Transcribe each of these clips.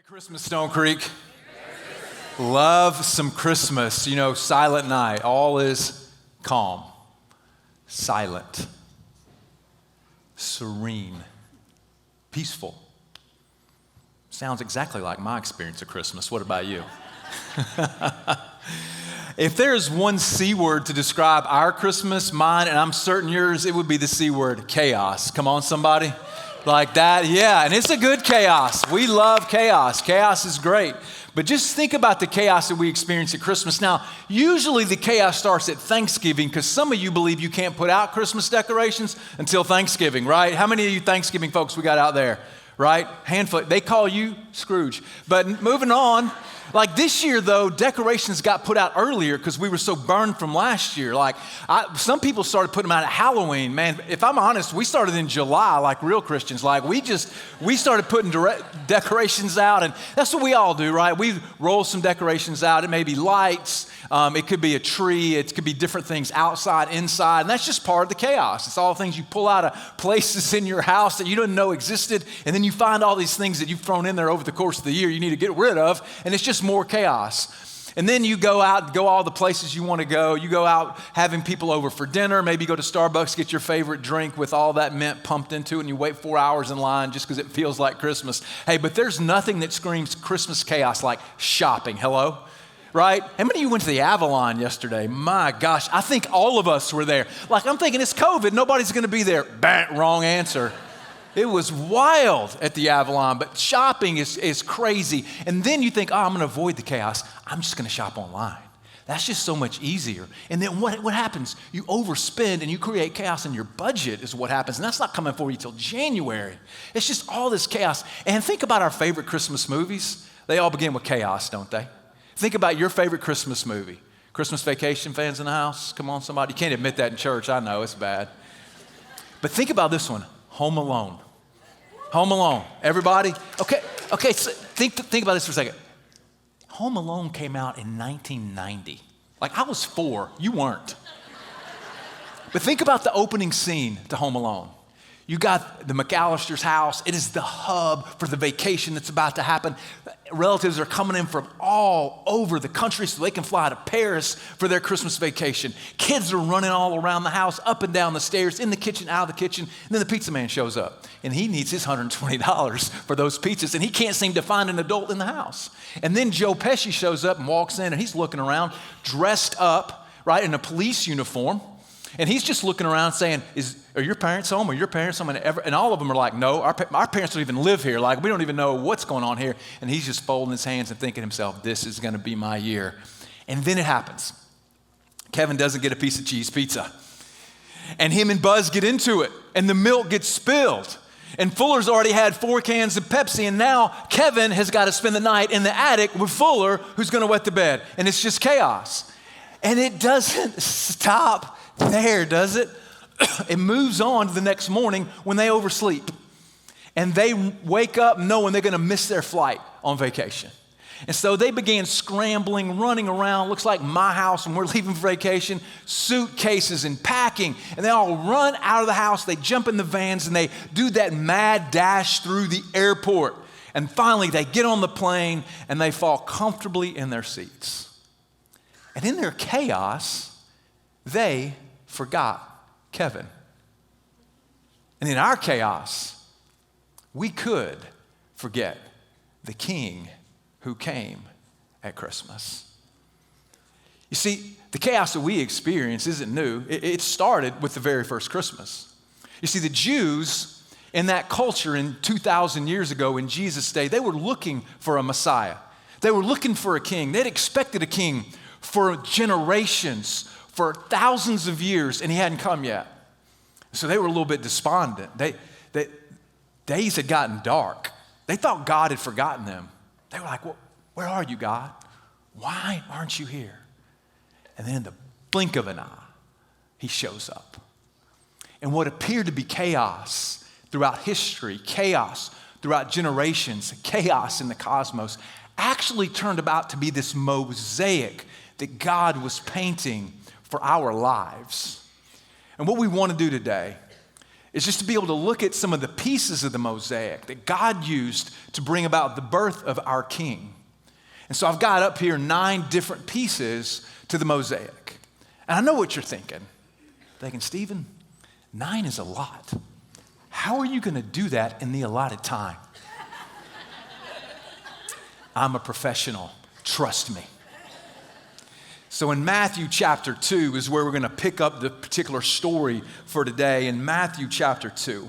Christmas, Stonecreek. Love some Christmas. You know, silent night. All is calm, silent, serene, peaceful. Sounds exactly like my experience of Christmas. What about you? If there's one C word to describe our Christmas, mine, and I'm certain yours, it would be the C word, chaos. Come on, somebody. Like that, yeah, and it's a good chaos. We love chaos. Chaos is great. But just think about the chaos that we experience at Christmas. Now, usually the chaos starts at Thanksgiving because some of you believe you can't put out Christmas decorations until Thanksgiving, right? How many of you Thanksgiving folks we got out there, right? Handful. They call you Scrooge. But moving on. Like this year, though, decorations got put out earlier because we were so burned from last year. Like some people started putting them out at Halloween. Man, if I'm honest, we started in July like real Christians. Like we started putting decorations out, and that's what we all do, right? We roll some decorations out. It may be lights. It could be a tree. It could be different things outside, inside, and that's just part of the chaos. It's all things you pull out of places in your house that you didn't know existed, and then you find all these things that you've thrown in there over the course of the year you need to get rid of, and it's just more chaos. And then you go out, go all the places you want to go. You go out having people over for dinner. Maybe go to Starbucks, get your favorite drink with all that mint pumped into it, and you wait 4 hours in line just because it feels like Christmas. Hey, but there's nothing that screams Christmas chaos like shopping. Hello? Right? How many of you went to the Avalon yesterday? My gosh, I think all of us were there. Like I'm thinking it's COVID, nobody's going to be there. Bang, wrong answer. It was wild at the Avalon, but shopping is crazy. And then you think, I'm going to avoid the chaos. I'm just going to shop online. That's just so much easier. And then what happens? You overspend and you create chaos in your budget is what happens. And that's not coming for you till January. It's just all this chaos. And think about our favorite Christmas movies. They all begin with chaos, don't they? Think about your favorite Christmas movie. Christmas Vacation fans in the house? Come on, somebody. You can't admit that in church. I know, it's bad. But think about this one, Home Alone. Home Alone. Everybody? Okay. So think about this for a second. Home Alone came out in 1990. Like I was 4, you weren't. But think about the opening scene to Home Alone. You got the McAllister's house. It is the hub for the vacation that's about to happen. Relatives are coming in from all over the country so they can fly to Paris for their Christmas vacation. Kids are running all around the house, up and down the stairs, in the kitchen, out of the kitchen. And then the pizza man shows up, and he needs his $120 for those pizzas, and he can't seem to find an adult in the house. And then Joe Pesci shows up and walks in, and he's looking around, dressed up, right, in a police uniform. And he's just looking around saying, are your parents home? Are your parents home? And all of them are like, no, our parents don't even live here. Like, we don't even know what's going on here. And he's just folding his hands and thinking to himself, this is going to be my year. And then it happens. Kevin doesn't get a piece of cheese pizza. And him and Buzz get into it. And the milk gets spilled. And Fuller's already had 4 cans of Pepsi. And now Kevin has got to spend the night in the attic with Fuller, who's going to wet the bed. And it's just chaos. And it doesn't stop there, does it? It moves on to the next morning when they oversleep. And they wake up knowing they're going to miss their flight on vacation. And so they began scrambling, running around. Looks like my house when we're leaving for vacation. Suitcases and packing. And they all run out of the house. They jump in the vans and they do that mad dash through the airport. And finally they get on the plane and they fall comfortably in their seats. And in their chaos, they forgot Kevin. And in our chaos, we could forget the King who came at Christmas. You see, the chaos that we experience isn't new. It started with the very first Christmas. You see, the Jews in that culture in 2,000 years ago in Jesus' day, they were looking for a Messiah. They were looking for a king. They'd expected a king for generations, for thousands of years, and he hadn't come yet. So they were a little bit despondent. Days had gotten dark. They thought God had forgotten them. They were like, well, where are you, God? Why aren't you here? And then in the blink of an eye, he shows up. And what appeared to be chaos throughout history, chaos throughout generations, chaos in the cosmos, actually turned about to be this mosaic that God was painting for our lives. And what we want to do today is just to be able to look at some of the pieces of the mosaic that God used to bring about the birth of our King. And so I've got up here 9 different pieces to the mosaic. And I know what you're thinking. Stephen, 9 is a lot. How are you going to do that in the allotted time? I'm a professional. Trust me. So in Matthew chapter 2 is where we're going to pick up the particular story for today, in Matthew chapter 2.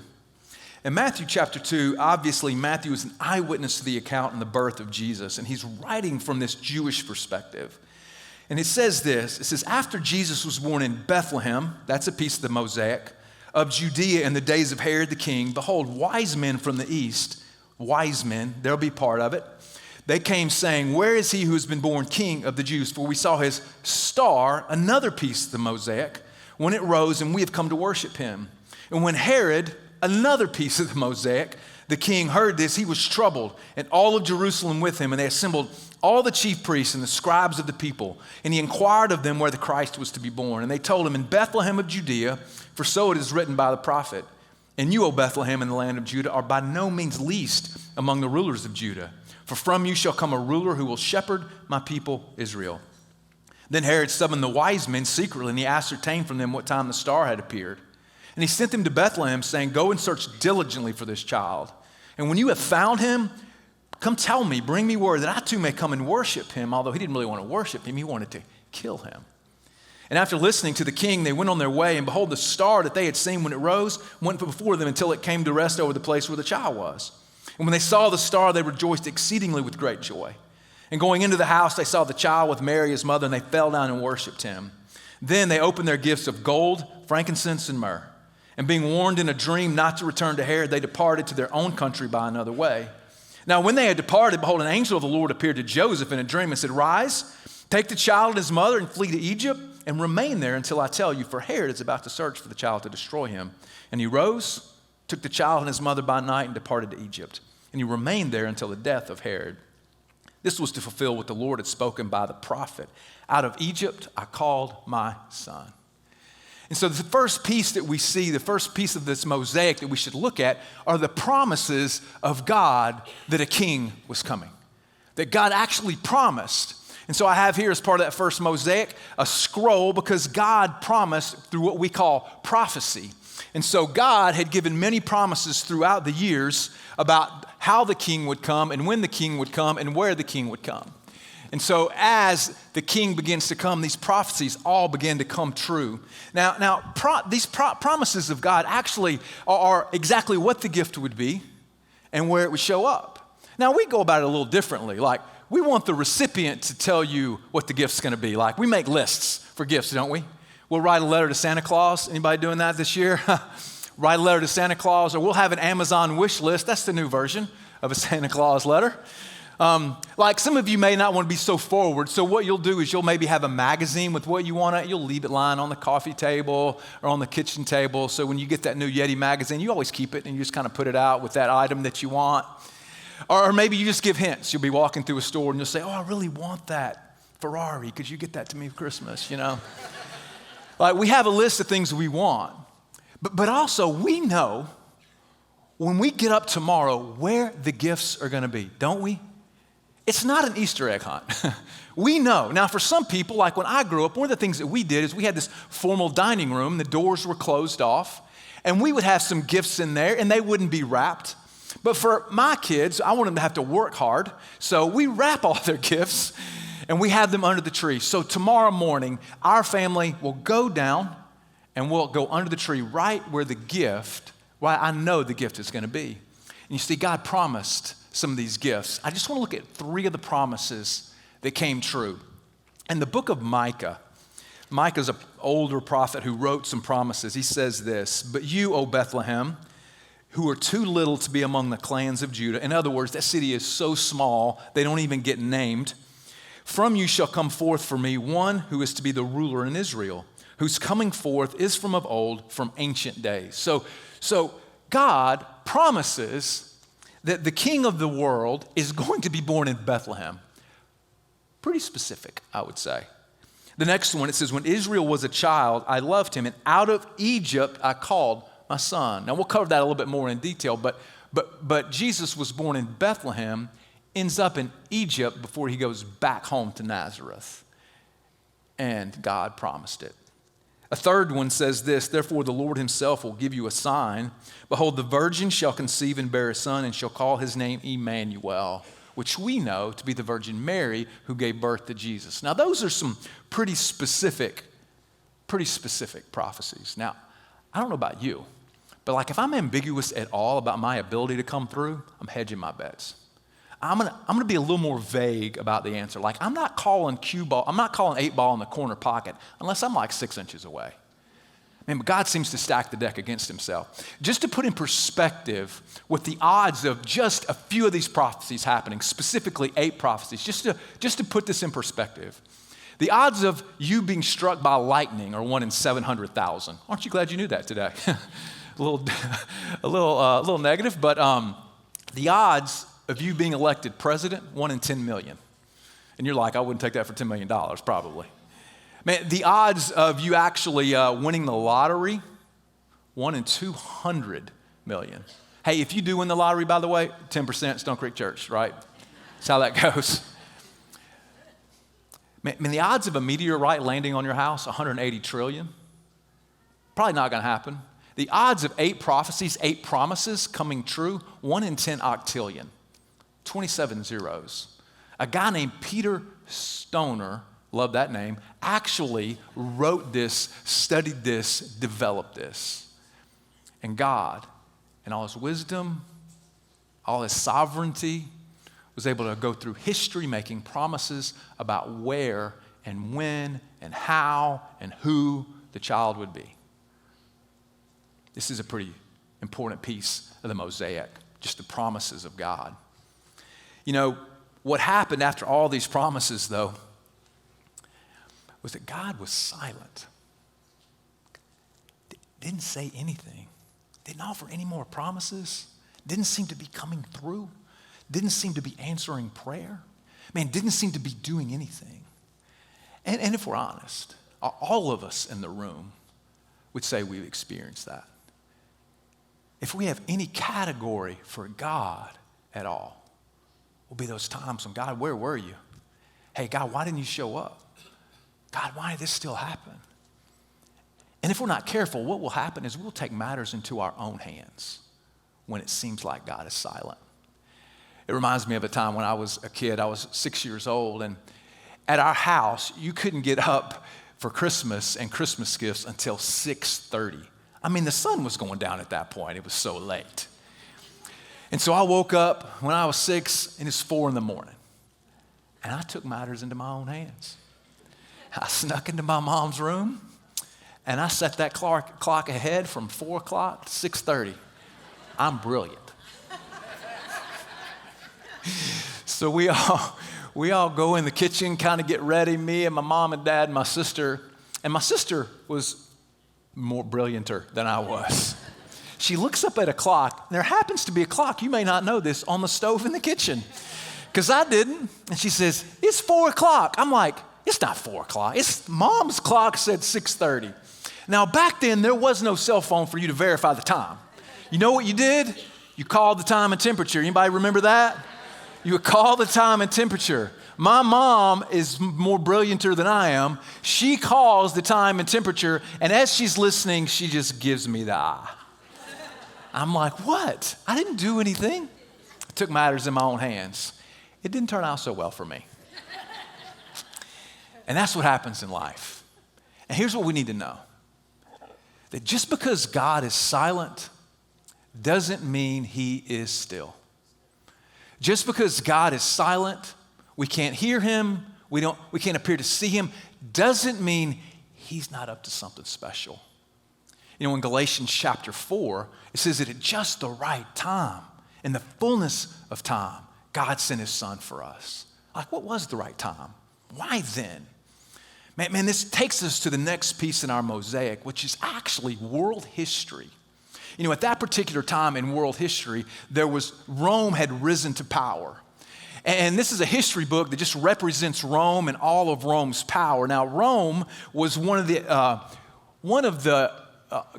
In Matthew chapter 2, obviously Matthew is an eyewitness to the account and the birth of Jesus, and he's writing from this Jewish perspective. And it says this, it says, after Jesus was born in Bethlehem, that's a piece of the mosaic, of Judea in the days of Herod the king, behold, wise men from the east, wise men, they'll be part of it, they came saying, where is he who has been born king of the Jews? For we saw his star, another piece of the mosaic, when it rose, and we have come to worship him. And when Herod, another piece of the mosaic, the king heard this, he was troubled, and all of Jerusalem with him, and they assembled all the chief priests and the scribes of the people. And he inquired of them where the Christ was to be born. And they told him, in Bethlehem of Judea, for so it is written by the prophet, and you, O Bethlehem, in the land of Judah, are by no means least among the rulers of Judah. For from you shall come a ruler who will shepherd my people Israel. Then Herod summoned the wise men secretly, and he ascertained from them what time the star had appeared. And he sent them to Bethlehem, saying, go and search diligently for this child. And when you have found him, come tell me, bring me word that I too may come and worship him. Although he didn't really want to worship him, he wanted to kill him. And after listening to the king, they went on their way, and behold, the star that they had seen when it rose went before them until it came to rest over the place where the child was. And when they saw the star, they rejoiced exceedingly with great joy. And going into the house, they saw the child with Mary, his mother, and they fell down and worshiped him. Then they opened their gifts of gold, frankincense, and myrrh. And being warned in a dream not to return to Herod, they departed to their own country by another way. Now, when they had departed, behold, an angel of the Lord appeared to Joseph in a dream and said, rise, take the child and his mother and flee to Egypt and remain there until I tell you, for Herod is about to search for the child to destroy him. And he rose, took the child and his mother by night and departed to Egypt. And he remained there until the death of Herod. This was to fulfill what the Lord had spoken by the prophet. Out of Egypt I called my son. And so the first piece that we see, the first piece of this mosaic that we should look at are the promises of God that a king was coming. That God actually promised. And so I have here as part of that first mosaic a scroll because God promised through what we call prophecy. And so God had given many promises throughout the years about how the king would come and when the king would come and where the king would come. And so as the king begins to come, these prophecies all begin to come true. Now, these promises of God actually are exactly what the gift would be and where it would show up. Now, we go about it a little differently. Like, we want the recipient to tell you what the gift's going to be. Like, we make lists for gifts, don't we? We'll write a letter to Santa Claus. Anybody doing that this year? Write a letter to Santa Claus, or we'll have an Amazon wish list. That's the new version of a Santa Claus letter. Like some of you may not want to be so forward, so what you'll do is you'll maybe have a magazine with what you want. You'll leave it lying on the coffee table or on the kitchen table, so when you get that new Yeti magazine, you always keep it and you just kind of put it out with that item that you want. Or maybe you just give hints. You'll be walking through a store and you'll say, oh, I really want that Ferrari. Could you get that to me for Christmas, you know? Like, we have a list of things we want, but also we know when we get up tomorrow where the gifts are going to be, don't we? It's not an Easter egg hunt. We know. Now, for some people, like when I grew up, one of the things that we did is we had this formal dining room. The doors were closed off, and we would have some gifts in there, and they wouldn't be wrapped. But for my kids, I want them to have to work hard, so we wrap all their gifts, and we have them under the tree. So tomorrow morning, our family will go down, and we'll go under the tree right where the gift, why I know the gift is going to be. And you see, God promised some of these gifts. I just want to look at 3 of the promises that came true. In the book of Micah, Micah's an older prophet who wrote some promises. He says this, but you, O Bethlehem, who are too little to be among the clans of Judah. In other words, that city is so small, they don't even get named. From you shall come forth for me one who is to be the ruler in Israel, whose coming forth is from of old, from ancient days. So God promises that the king of the world is going to be born in Bethlehem. Pretty specific, I would say. The next one, it says, when Israel was a child, I loved him, and out of Egypt I called my son. Now, we'll cover that a little bit more in detail, but Jesus was born in Bethlehem, ends up in Egypt before he goes back home to Nazareth. And God promised it. A third one says this, therefore the Lord himself will give you a sign. Behold, the virgin shall conceive and bear a son and shall call his name Emmanuel, which we know to be the Virgin Mary who gave birth to Jesus. Now, those are some pretty specific prophecies. Now, I don't know about you, but like if I'm ambiguous at all about my ability to come through, I'm hedging my bets. I'm gonna be a little more vague about the answer. Like I'm not calling 8-ball in the corner pocket unless I'm like 6 inches away. But God seems to stack the deck against himself. Just to put in perspective with the odds of just a few of these prophecies happening, specifically 8 prophecies, just to put this in perspective, the odds of you being struck by lightning are 1 in 700,000. Aren't you glad you knew that today? a little negative, but the odds of you being elected president, 1 in 10 million. And you're like, I wouldn't take that for $10 million, probably. Man, the odds of you actually winning the lottery, 1 in 200 million. Hey, if you do win the lottery, by the way, 10% Stonecreek Church, right? That's how that goes. Man, the odds of a meteorite landing on your house, 180 trillion. Probably not going to happen. The odds of 8 prophecies, 8 promises coming true, 1 in 10 octillion. 27 zeros. A guy named Peter Stoner, love that name, actually wrote this, studied this, developed this. And God, in all his wisdom, all his sovereignty, was able to go through history making promises about where and when and how and who the child would be. This is a pretty important piece of the Mosaic, just the promises of God. You know, what happened after all these promises, though, was that God was silent. Didn't say anything. Didn't offer any more promises. Didn't seem to be coming through. Didn't seem to be answering prayer. Man, didn't seem to be doing anything. And if we're honest, all of us in the room would say we've experienced that. If we have any category for God at all, will be those times when, God, where were you? Hey, God, why didn't you show up? God, why did this still happen? And if we're not careful, what will happen is we'll take matters into our own hands when it seems like God is silent. It reminds me of a time when I was a kid. I was 6 years old, and at our house, you couldn't get up for Christmas and Christmas gifts until 6:30. I mean, the sun was going down at that point. It was so late. And so I woke up when I was 6, and it's 4 in the morning. And I took matters into my own hands. I snuck into my mom's room, and I set that clock ahead from 4 o'clock to 6:30. I'm brilliant. So we all go in the kitchen, kind of get ready, me and my mom and dad and my sister. And my sister was more brillianter than I was. She looks up at a clock, and there happens to be a clock, you may not know this, on the stove in the kitchen, because I didn't. And she says, it's 4 o'clock. I'm like, it's not 4 o'clock. It's mom's clock said 6:30. Now, back then, there was no cell phone for you to verify the time. You know what you did? You called the time and temperature. Anybody remember that? You would call the time and temperature. My mom is more brillianter than I am. She calls the time and temperature, and as she's listening, she just gives me the eye. I'm like, what? I didn't do anything. I took matters in my own hands. It didn't turn out so well for me. And that's what happens in life. And here's what we need to know. That just because God is silent doesn't mean he is still. Just because God is silent, we can't hear him, we can't appear to see him, doesn't mean he's not up to something special. You know, in Galatians chapter 4, it says that at just the right time, in the fullness of time, God sent his son for us. Like, what was the right time? Why then? Man, this takes us to the next piece in our mosaic, which is actually world history. You know, at that particular time in world history, Rome had risen to power. And this is a history book that just represents Rome and all of Rome's power. Now, Rome was one of the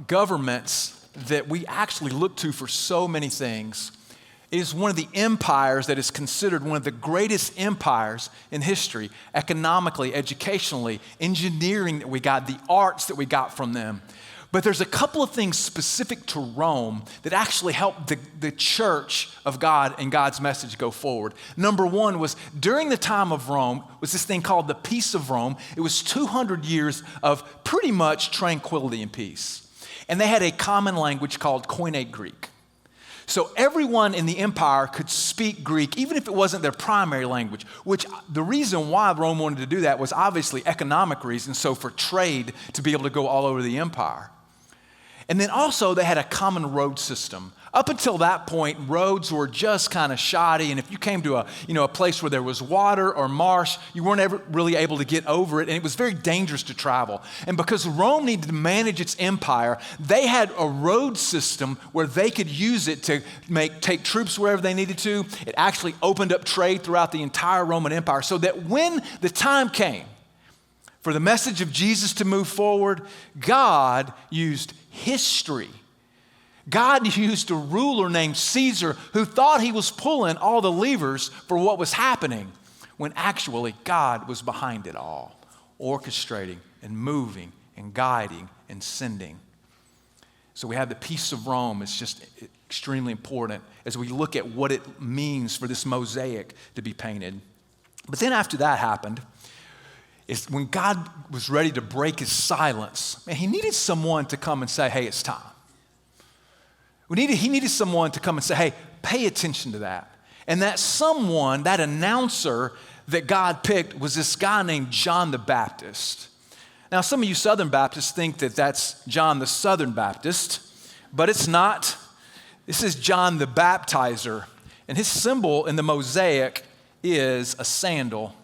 governments that we actually look to for so many things. It is one of the empires that is considered one of the greatest empires in history, economically, educationally, engineering that we got, the arts that we got from them. But there's a couple of things specific to Rome that actually helped the church of God and God's message go forward. Number one was during the time of Rome was this thing called the Peace of Rome. It was 200 years of pretty much tranquility and peace. And they had a common language called Koine Greek. So everyone in the empire could speak Greek, even if it wasn't their primary language, which the reason why Rome wanted to do that was obviously economic reasons, so for trade to be able to go all over the empire. And then also they had a common road system. Up until that point, roads were just kind of shoddy, and if you came to a place where there was water or marsh, you weren't ever really able to get over it, and it was very dangerous to travel. And because Rome needed to manage its empire, they had a road system where they could use it to take troops wherever they needed to. It actually opened up trade throughout the entire Roman Empire, so that when the time came for the message of Jesus to move forward, God used history. God used a ruler named Caesar who thought he was pulling all the levers for what was happening, when actually God was behind it all, orchestrating and moving and guiding and sending. So we have the Peace of Rome. It's just extremely important as we look at what it means for this mosaic to be painted. But then after that happened, is when God was ready to break his silence, man, he needed someone to come and say, hey, it's time. He needed someone to come and say, hey, pay attention to that. And that someone, that announcer that God picked was this guy named John the Baptist. Now, some of you Southern Baptists think that that's John the Southern Baptist, but it's not. This is John the Baptizer. And his symbol in the Mosaic is a sandal.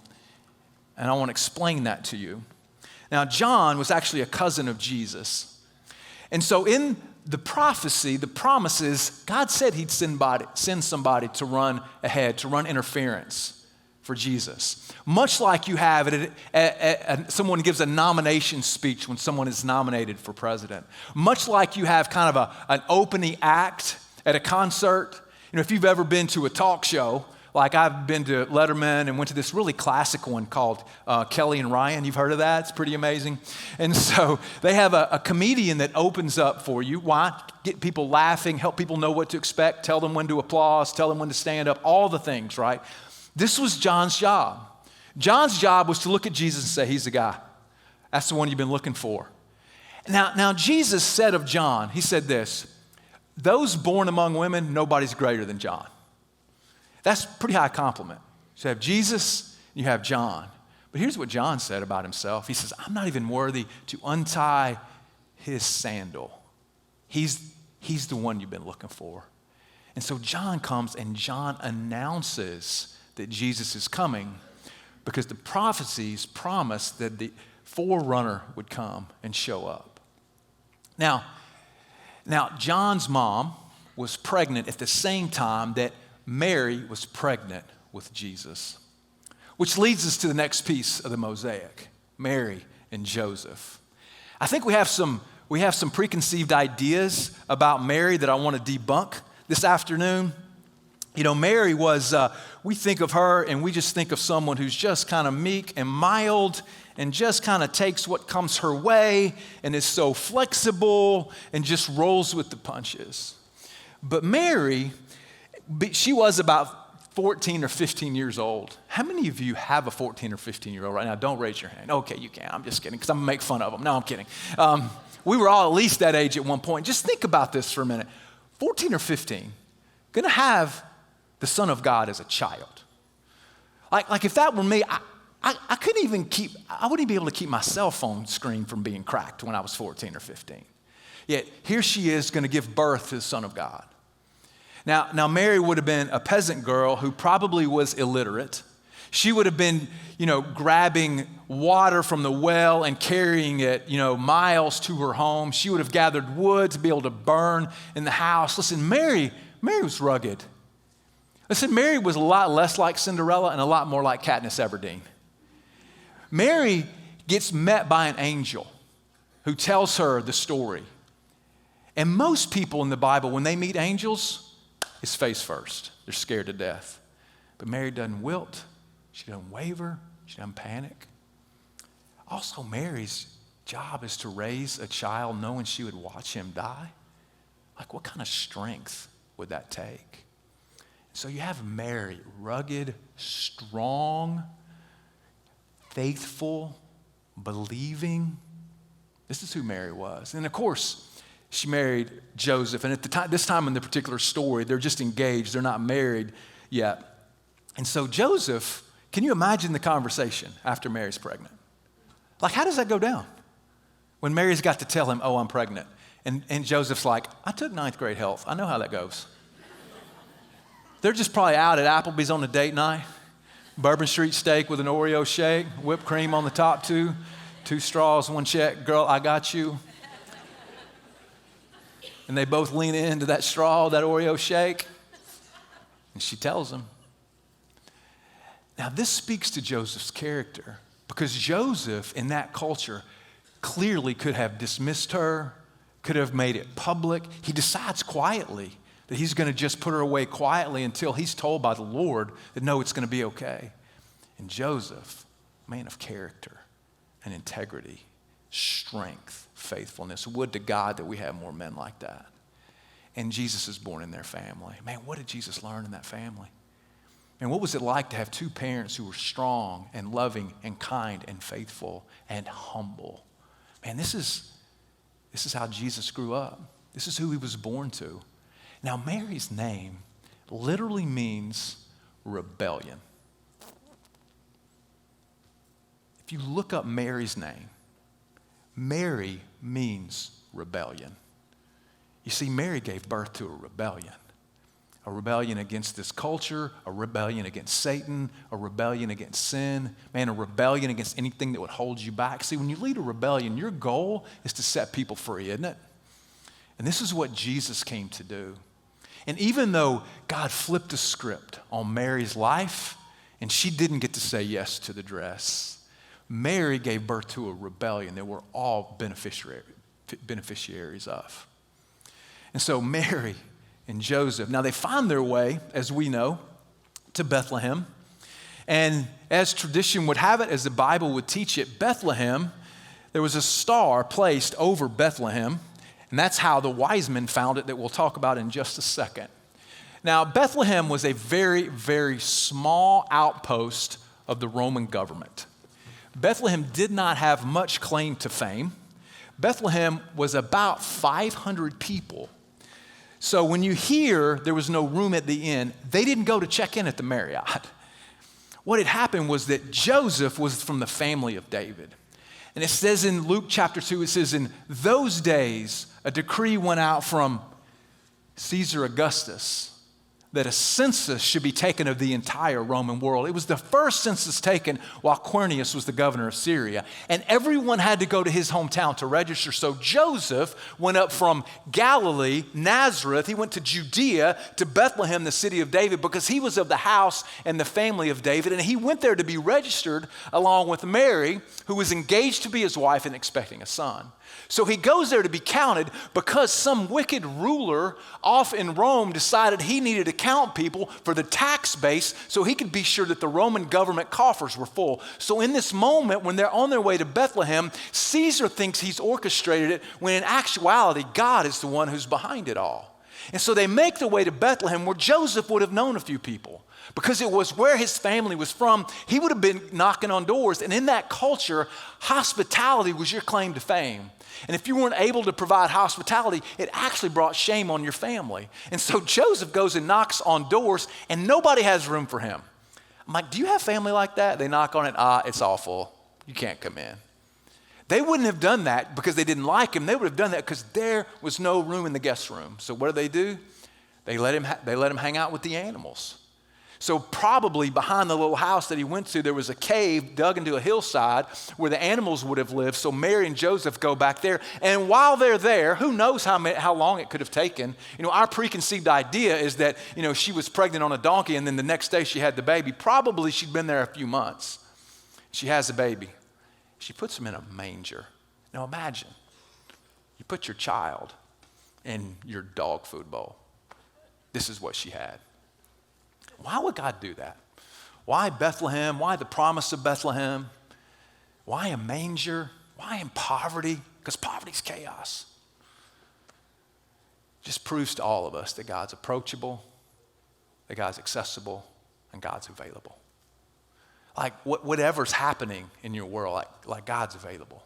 And I want to explain that to you. Now, John was actually a cousin of Jesus. And so in the prophecy, the promises, God said he'd send somebody to run ahead, to run interference for Jesus. Much like you have someone gives a nomination speech when someone is nominated for president. Much like you have kind of an opening act at a concert. You know, if you've ever been to a talk show, like I've been to Letterman and went to this really classic one called Kelly and Ryan. You've heard of that? It's pretty amazing. And so they have a comedian that opens up for you. Why? Get people laughing, help people know what to expect, tell them when to applause, tell them when to stand up, all the things, right? This was John's job. John's job was to look at Jesus and say, he's the guy. That's the one you've been looking for. Now Jesus said of John, he said this, those born among women, nobody's greater than John. That's a pretty high compliment. So you have Jesus, you have John. But here's what John said about himself. He says, I'm not even worthy to untie his sandal. He's the one you've been looking for. And so John comes and John announces that Jesus is coming because the prophecies promised that the forerunner would come and show up. Now John's mom was pregnant at the same time that Mary was pregnant with Jesus, which leads us to the next piece of the mosaic, Mary and Joseph. I think we have some preconceived ideas about Mary that I want to debunk this afternoon. You know, Mary was, we think of her and we just think of someone who's just kind of meek and mild and just kind of takes what comes her way and is so flexible and just rolls with the punches. But Mary, she was about 14 or 15 years old. How many of you have a 14 or 15-year-old right now? Don't raise your hand. Okay, you can. I'm just kidding because I'm going to make fun of them. No, I'm kidding. We were all at least that age at one point. Just think about this for a minute. 14 or 15, going to have the Son of God as a child. Like if that were me, I wouldn't be able to keep my cell phone screen from being cracked when I was 14 or 15. Yet here she is going to give birth to the Son of God. Now Mary would have been a peasant girl who probably was illiterate. She would have been, grabbing water from the well and carrying it, miles to her home. She would have gathered wood to be able to burn in the house. Listen, Mary was rugged. Listen, Mary was a lot less like Cinderella and a lot more like Katniss Everdeen. Mary gets met by an angel who tells her the story. And most people in the Bible, when they meet angels, it's face first. They're scared to death. But Mary doesn't wilt. She doesn't waver. She doesn't panic. Also, Mary's job is to raise a child knowing she would watch him die. Like, what kind of strength would that take? So you have Mary, rugged, strong, faithful, believing. This is who Mary was. And of course, she married Joseph. And at the time, this time in the particular story, they're just engaged. They're not married yet. And so Joseph, can you imagine the conversation after Mary's pregnant? Like, how does that go down? When Mary's got to tell him, oh, I'm pregnant. And Joseph's like, I took 9th grade health. I know how that goes. They're just probably out at Applebee's on a date night. Bourbon Street steak with an Oreo shake, whipped cream on the top, two straws, 1 check. Girl, I got you. And they both lean into that straw, that Oreo shake. And she tells him. Now, this speaks to Joseph's character, because Joseph, in that culture, clearly could have dismissed her, could have made it public. He decides quietly that he's going to just put her away quietly until he's told by the Lord that, no, it's going to be okay. And Joseph, man of character and integrity, strength, faithfulness. Would to God that we have more men like that. And Jesus is born in their family. Man, what did Jesus learn in that family? And what was it like to have 2 parents who were strong and loving and kind and faithful and humble? Man, this is how Jesus grew up. This is who he was born to. Now, Mary's name literally means rebellion. If you look up Mary's name, Mary means rebellion. You see, Mary gave birth to a rebellion against this culture, a rebellion against Satan, a rebellion against sin, man, a rebellion against anything that would hold you back. See, when you lead a rebellion, your goal is to set people free, isn't it? And this is what Jesus came to do. And even though God flipped the script on Mary's life, and she didn't get to say yes to the dress, Mary gave birth to a rebellion that we're all beneficiaries of. And so Mary and Joseph, now they find their way, as we know, to Bethlehem. And as tradition would have it, as the Bible would teach it, Bethlehem, there was a star placed over Bethlehem. And that's how the wise men found it, that we'll talk about in just a second. Now, Bethlehem was a very, very small outpost of the Roman government. Bethlehem did not have much claim to fame. Bethlehem was about 500 people. So when you hear there was no room at the inn, they didn't go to check in at the Marriott. What had happened was that Joseph was from the family of David. And it says in Luke chapter 2, it says, in those days, a decree went out from Caesar Augustus that a census should be taken of the entire Roman world. It was the first census taken while Quirinius was the governor of Syria. And everyone had to go to his hometown to register. So Joseph went up from Galilee, Nazareth. He went to Judea, to Bethlehem, the city of David, because he was of the house and the family of David. And he went there to be registered along with Mary, who was engaged to be his wife and expecting a son. So he goes there to be counted because some wicked ruler off in Rome decided he needed to count people for the tax base so he could be sure that the Roman government coffers were full. So in this moment, when they're on their way to Bethlehem, Caesar thinks he's orchestrated it, when in actuality, God is the one who's behind it all. And so they make their way to Bethlehem, where Joseph would have known a few people. Because it was where his family was from, he would have been knocking on doors. And in that culture, hospitality was your claim to fame. And if you weren't able to provide hospitality, it actually brought shame on your family. And so Joseph goes and knocks on doors, and nobody has room for him. I'm like, do you have family like that? They knock on it, it's all full. You can't come in. They wouldn't have done that because they didn't like him. They would have done that because there was no room in the guest room. So what do? They let him hang out with the animals. So probably behind the little house that he went to, there was a cave dug into a hillside where the animals would have lived. So Mary and Joseph go back there. And while they're there, who knows how long it could have taken. Our preconceived idea is that, she was pregnant on a donkey and then the next day she had the baby. Probably she'd been there a few months. She has a baby. She puts him in a manger. Now imagine, you put your child in your dog food bowl. This is what she had. Why would God do that? Why Bethlehem? Why the promise of Bethlehem? Why a manger? Why in poverty? Because poverty's chaos. Just proves to all of us that God's approachable, that God's accessible, and God's available. Like whatever's happening in your world, like God's available.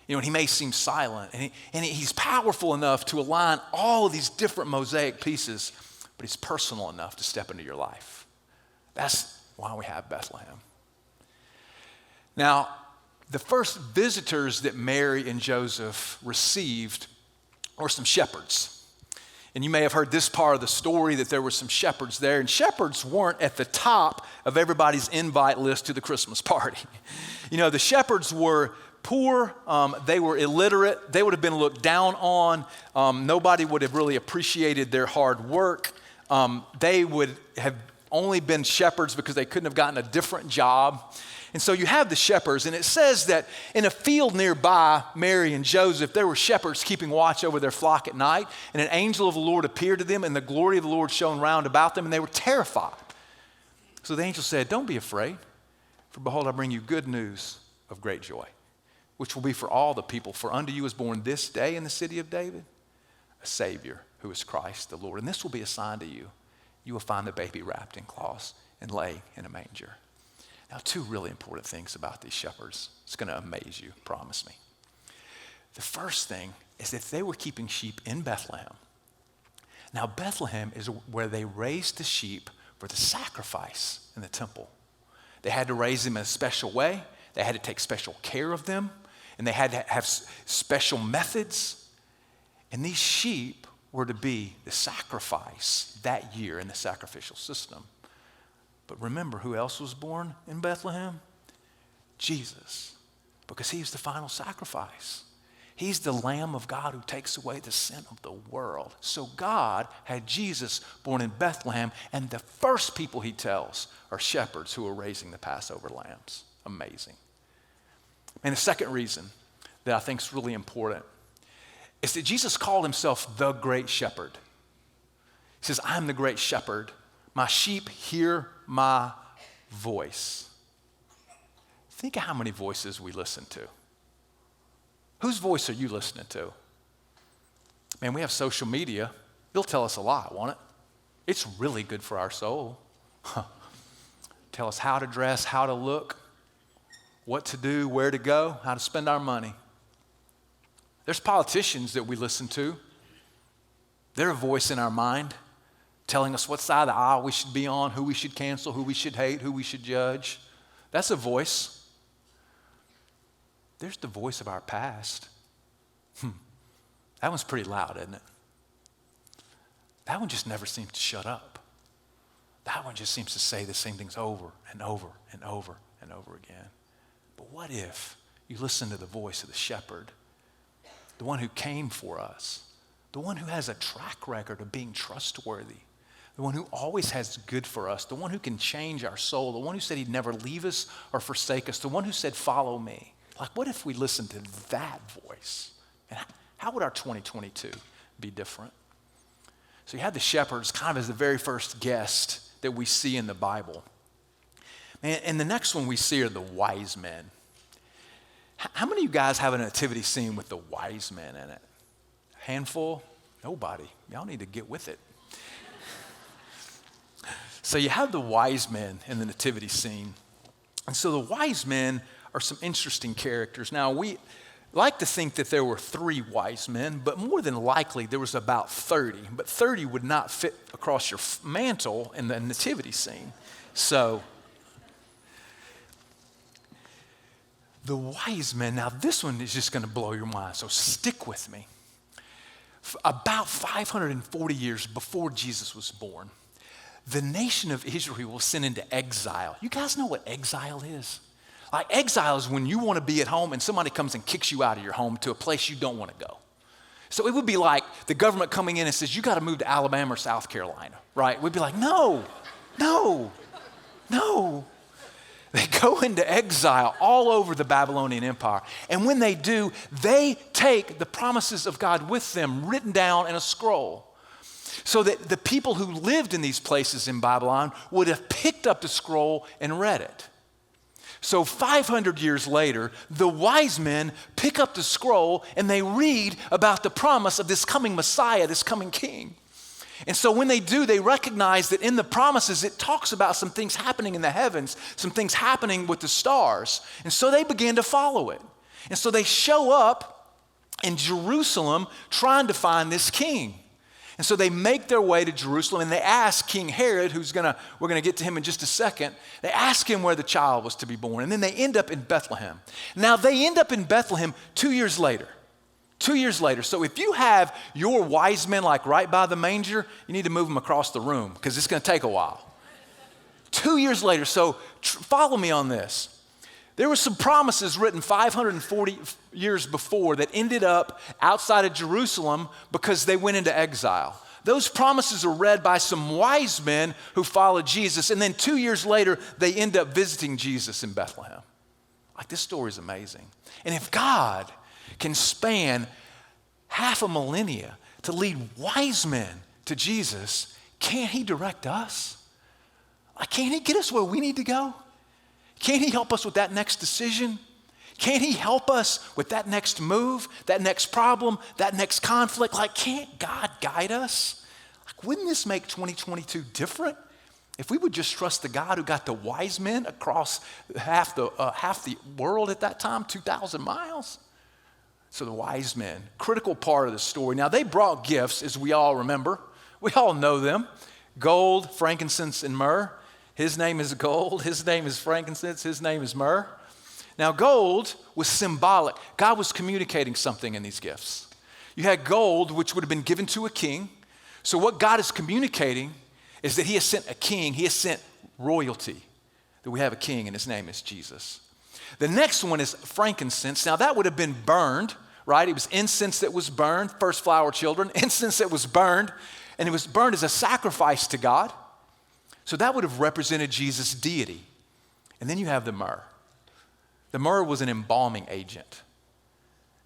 You know, and he may seem silent, and he's powerful enough to align all of these different mosaic pieces, but he's personal enough to step into your life. That's why we have Bethlehem. Now, the first visitors that Mary and Joseph received were some shepherds. And you may have heard this part of the story, that there were some shepherds there. And shepherds weren't at the top of everybody's invite list to the Christmas party. You know, the shepherds were poor. They were illiterate. They would have been looked down on. Nobody would have really appreciated their hard work. They would have only been shepherds because they couldn't have gotten a different job. And so you have the shepherds, and it says that in a field nearby, Mary and Joseph, there were shepherds keeping watch over their flock at night, and an angel of the Lord appeared to them, and the glory of the Lord shone round about them, and they were terrified. So the angel said, "Don't be afraid, for behold, I bring you good news of great joy, which will be for all the people. For unto you is born this day in the city of David a Savior, who is Christ the Lord. And this will be a sign to you. You will find the baby wrapped in cloths and laying in a manger." Now, two really important things about these shepherds. It's going to amaze you, promise me. The first thing is that they were keeping sheep in Bethlehem. Now, Bethlehem is where they raised the sheep for the sacrifice in the temple. They had to raise them in a special way. They had to take special care of them, and they had to have special methods. And these sheep were to be the sacrifice that year in the sacrificial system. But remember, who else was born in Bethlehem? Jesus, because he's the final sacrifice. He's the Lamb of God who takes away the sin of the world. So God had Jesus born in Bethlehem, and the first people he tells are shepherds who are raising the Passover lambs. Amazing. And the second reason that I think is really important is that Jesus called himself the great shepherd. He says, "I'm the great shepherd. My sheep hear my voice." Think of how many voices we listen to. Whose voice are you listening to? Man, we have social media. It'll tell us a lot, won't it? It's really good for our soul. Tell us how to dress, how to look, what to do, where to go, how to spend our money. There's politicians that we listen to. They're a voice in our mind, telling us what side of the aisle we should be on, who we should cancel, who we should hate, who we should judge. That's a voice. There's the voice of our past. That one's pretty loud, isn't it? That one just never seems to shut up. That one just seems to say the same things over and over and over and over again. But what if you listen to the voice of the shepherd, the one who came for us, the one who has a track record of being trustworthy, the one who always has good for us, the one who can change our soul, the one who said he'd never leave us or forsake us, the one who said, "Follow me." Like, what if we listened to that voice? And how would our 2022 be different? So you have the shepherds kind of as the very first guest that we see in the Bible. And the next one we see are the wise men. How many of you guys have a nativity scene with the wise men in it? Handful? Nobody. Y'all need to get with it. So you have the wise men in the nativity scene. And so the wise men are some interesting characters. Now, we like to think that there were 3 wise men, but more than likely there was about 30. But 30 would not fit across your mantle in the nativity scene. So the wise men, now this one is just going to blow your mind, so stick with me. About 540 years before Jesus was born, the nation of Israel was sent into exile. You guys know what exile is? Like, exile is when you want to be at home and somebody comes and kicks you out of your home to a place you don't want to go. So it would be like the government coming in and says, "You got to move to Alabama or South Carolina," right? We'd be like, no. They go into exile all over the Babylonian Empire. And when they do, they take the promises of God with them, written down in a scroll. So that the people who lived in these places in Babylon would have picked up the scroll and read it. So 500 years later, the wise men pick up the scroll and they read about the promise of this coming Messiah, this coming king. And so when they do, they recognize that in the promises, it talks about some things happening in the heavens, some things happening with the stars. And so they began to follow it. And so they show up in Jerusalem trying to find this king. And so they make their way to Jerusalem and they ask King Herod, we're going to get to him in just a second, they ask him where the child was to be born. And then they end up in Bethlehem. Now they end up in Bethlehem 2 years later. 2 years later. So if you have your wise men like right by the manger, you need to move them across the room because it's going to take a while. 2 years later. So follow me on this. There were some promises written 540 years before that ended up outside of Jerusalem because they went into exile. Those promises are read by some wise men who followed Jesus. And then 2 years later, they end up visiting Jesus in Bethlehem. Like, this story is amazing. And if God can span half a millennia to lead wise men to Jesus, can't he direct us? Like, can't he get us where we need to go? Can't he help us with that next decision? Can't he help us with that next move, that next problem, that next conflict? Like, can't God guide us? Like, wouldn't this make 2022 different if we would just trust the God who got the wise men across half the world at that time, 2,000 miles? So the wise men, critical part of the story. Now, they brought gifts, as we all remember. We all know them. Gold, frankincense, and myrrh. His name is gold. His name is frankincense. His name is myrrh. Now, gold was symbolic. God was communicating something in these gifts. You had gold, which would have been given to a king. So what God is communicating is that he has sent a king. He has sent royalty, that we have a king, and his name is Jesus. The next one is frankincense. Now, that would have been burned, right? It was incense that was burned, first flower children, incense that was burned, and it was burned as a sacrifice to God. So that would have represented Jesus' deity. And then you have the myrrh. The myrrh was an embalming agent.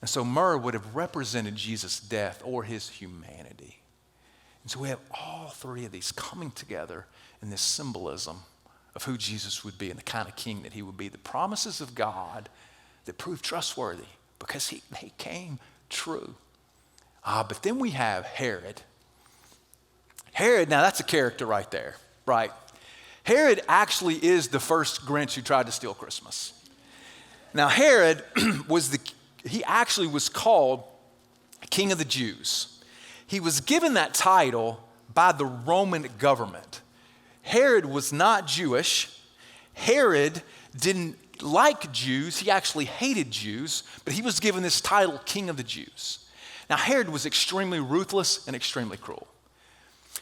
And so myrrh would have represented Jesus' death or his humanity. And so we have all three of these coming together in this symbolism of who Jesus would be and the kind of king that he would be. The promises of God that proved trustworthy because they came true. But then we have Herod. Herod, now that's a character right there. Right. Herod actually is the first Grinch who tried to steal Christmas. Now, Herod he actually was called King of the Jews. He was given that title by the Roman government. Herod was not Jewish. Herod didn't like Jews. He actually hated Jews, but he was given this title, King of the Jews. Now, Herod was extremely ruthless and extremely cruel.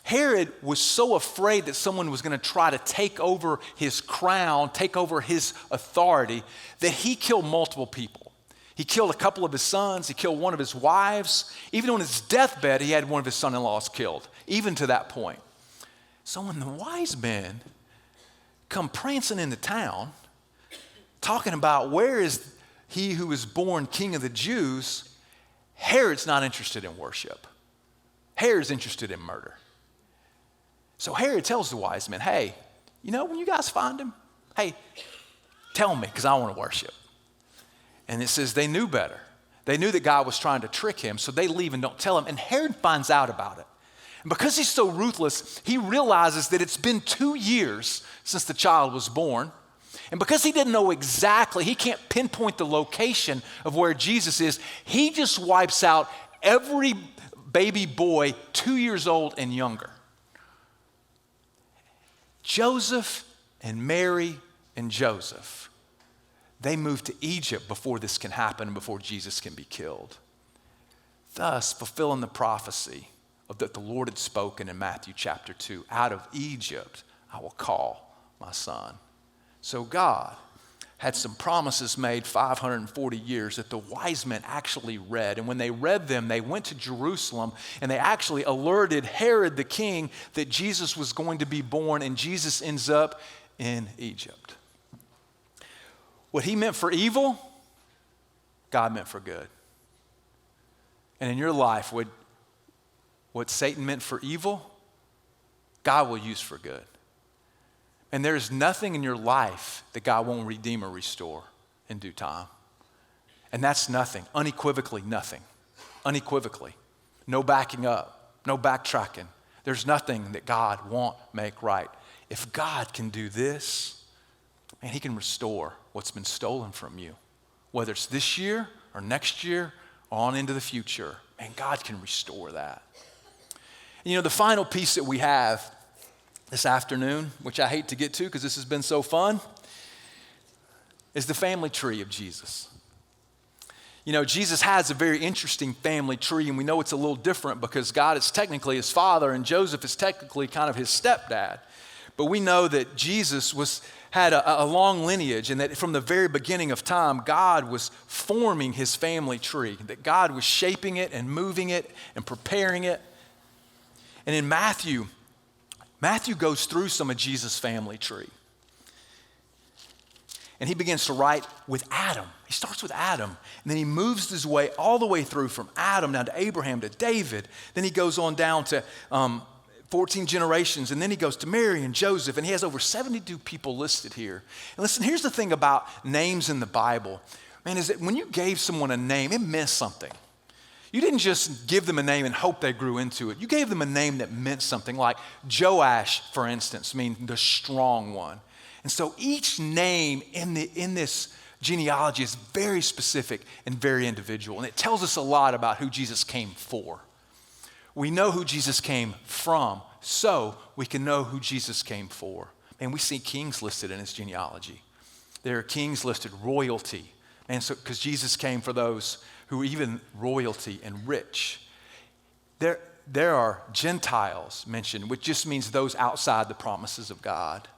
Herod was so afraid that someone was going to try to take over his crown, take over his authority, that he killed multiple people. He killed a couple of his sons. He killed one of his wives. Even on his deathbed, he had one of his son-in-laws killed, even to that point. So when the wise men come prancing into town, talking about where is he who is born King of the Jews, Herod's not interested in worship. Herod's interested in murder. So Herod tells the wise men, hey, when you guys find him, hey, tell me because I want to worship. And it says they knew better. They knew that God was trying to trick him, so they leave and don't tell him. And Herod finds out about it. And because he's so ruthless, he realizes that it's been 2 years since the child was born. And because he didn't know exactly, he can't pinpoint the location of where Jesus is, he just wipes out every baby boy 2 years old and younger. Joseph and Mary and Joseph, they moved to Egypt before this can happen and before Jesus can be killed. Thus, fulfilling the prophecy of that the Lord had spoken in Matthew chapter 2, out of Egypt I will call my son. So God had some promises made 540 years that the wise men actually read. And when they read them, they went to Jerusalem and they actually alerted Herod the king that Jesus was going to be born, and Jesus ends up in Egypt. What he meant for evil, God meant for good. And in your life, what Satan meant for evil, God will use for good. And there is nothing in your life that God won't redeem or restore in due time. And that's nothing, unequivocally nothing. Unequivocally. No backing up, no backtracking. There's nothing that God won't make right. If God can do this, man, he can restore what's been stolen from you. Whether it's this year or next year or on into the future, man, God can restore that. And you know, the final piece that we have this afternoon, which I hate to get to because this has been so fun, is the family tree of Jesus. You know, Jesus has a very interesting family tree, and we know it's a little different because God is technically his father and Joseph is technically kind of his stepdad. But we know that Jesus had a long lineage, and that from the very beginning of time, God was forming his family tree, that God was shaping it and moving it and preparing it. And in Matthew goes through some of Jesus' family tree. And he begins to write with Adam. He starts with Adam, and then he moves his way all the way through from Adam down to Abraham to David. Then he goes on down to 14 generations, and then he goes to Mary and Joseph, and he has over 72 people listed here. And listen, here's the thing about names in the Bible, man, is that when you gave someone a name, it meant something. You didn't just give them a name and hope they grew into it. You gave them a name that meant something, like Joash, for instance, means the strong one. And so each name in this genealogy is very specific and very individual, and it tells us a lot about who Jesus came for. We know who Jesus came from, so we can know who Jesus came for. And we see kings listed in his genealogy. There are kings listed, royalty. And so, because Jesus came for those who are even royalty and rich. There are Gentiles mentioned, which just means those outside the promises of God.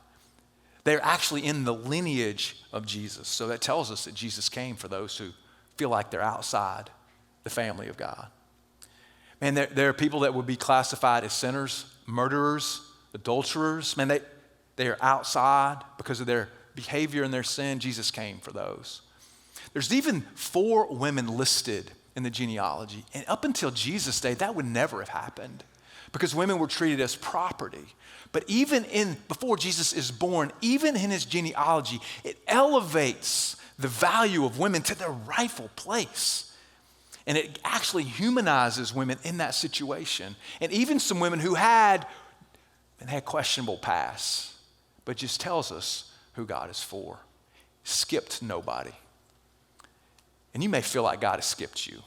They're actually in the lineage of Jesus. So that tells us that Jesus came for those who feel like they're outside the family of God. Man, there are people that would be classified as sinners, murderers, adulterers. Man, they are outside because of their behavior and their sin. Jesus came for those. There's even 4 women listed in the genealogy. And up until Jesus' day, that would never have happened because women were treated as property. But even before Jesus is born, even in his genealogy, it elevates the value of women to their rightful place. And it actually humanizes women in that situation. And even some women who had questionable pasts, but just tells us who God is for. Skipped nobody. And you may feel like God has skipped you.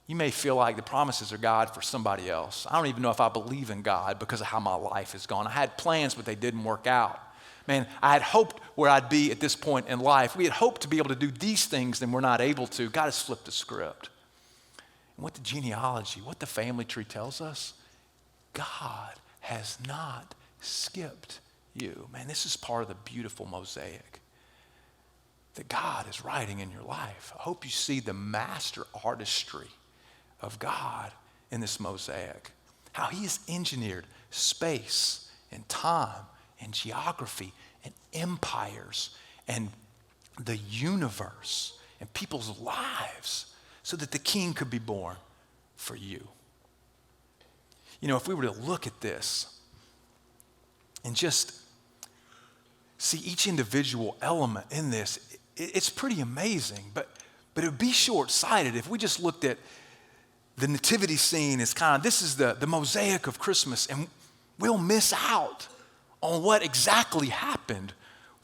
You may feel like the promises are God for somebody else. I don't even know if I believe in God because of how my life has gone. I had plans, but they didn't work out. Man, I had hoped where I'd be at this point in life. We had hoped to be able to do these things, and we're not able to. God has flipped the script. And what the genealogy, what the family tree tells us, God has not skipped you. Man, this is part of the beautiful mosaic that God is writing in your life. I hope you see the master artistry of God in this mosaic. How he has engineered space and time and geography and empires and the universe and people's lives so that the king could be born for you. You know, if we were to look at this and just see each individual element in this, it's pretty amazing, but it would be short-sighted if we just looked at the nativity scene as kind of, this is the mosaic of Christmas, and we'll miss out on what exactly happened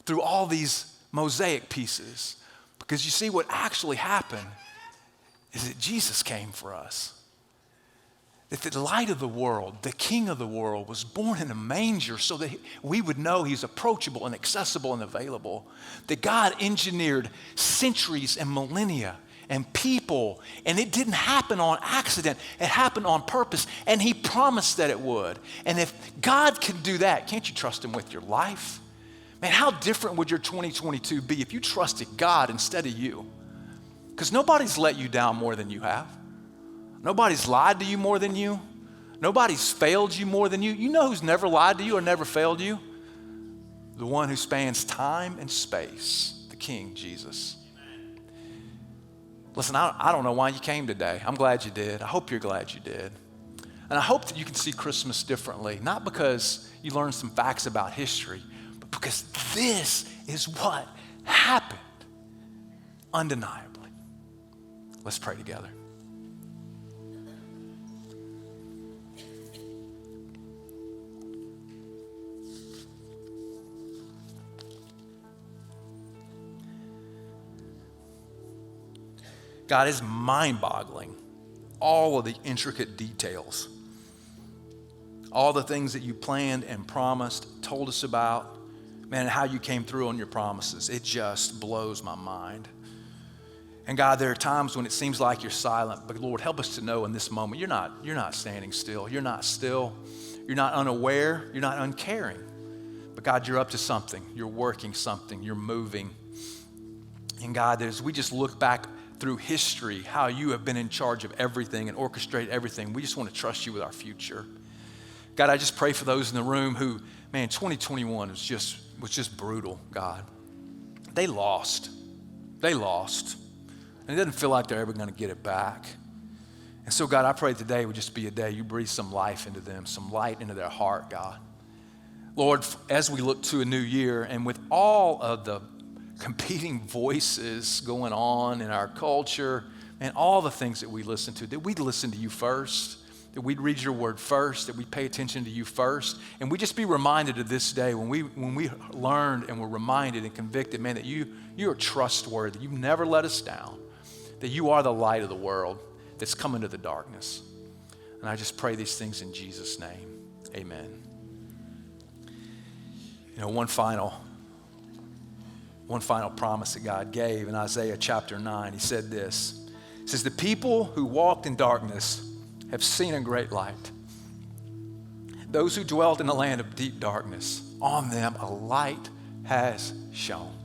through all these mosaic pieces. Because you see, what actually happened is that Jesus came for us. That the light of the world, the king of the world, was born in a manger so that we would know he's approachable and accessible and available. That God engineered centuries and millennia and people, and it didn't happen on accident. It happened on purpose, and he promised that it would. And if God can do that, can't you trust him with your life? Man, how different would your 2022 be if you trusted God instead of you? Because nobody's let you down more than you have. Nobody's lied to you more than you. Nobody's failed you more than you. You know who's never lied to you or never failed you? the one who spans time and space, the King, Jesus. Listen, I don't know why you came today. I'm glad you did. I hope you're glad you did. And I hope that you can see Christmas differently, not because you learned some facts about history, but because this is what happened undeniably. Let's pray together. God, is mind-boggling, all of the intricate details, all the things that you planned and promised, told us about, man, how you came through on your promises. It just blows my mind. And God, there are times when it seems like you're silent, but Lord, help us to know in this moment, you're not standing still. You're not still. You're not unaware. You're not uncaring. But God, you're up to something. You're working something. You're moving. And God, as we just look back through history, how you have been in charge of everything and orchestrate everything, we just want to trust you with our future. God, I just pray for those in the room who, man, 2021 was just brutal, God. They lost. And it doesn't feel like they're ever going to get it back. And so, God, I pray today would just be a day you breathe some life into them, some light into their heart, God. Lord, as we look to a new year and with all of the competing voices going on in our culture and all the things that we listen to, that we'd listen to you first, that we'd read your word first, that we'd pay attention to you first. And we just be reminded of this day when we learned and were reminded and convicted, man, that you are trustworthy. You've never let us down, that you are the light of the world that's come into the darkness. And I just pray these things in Jesus' name. Amen. You know, one final promise that God gave in Isaiah chapter 9. He said this. He says, the people who walked in darkness have seen a great light. Those who dwelt in a land of deep darkness, on them a light has shone.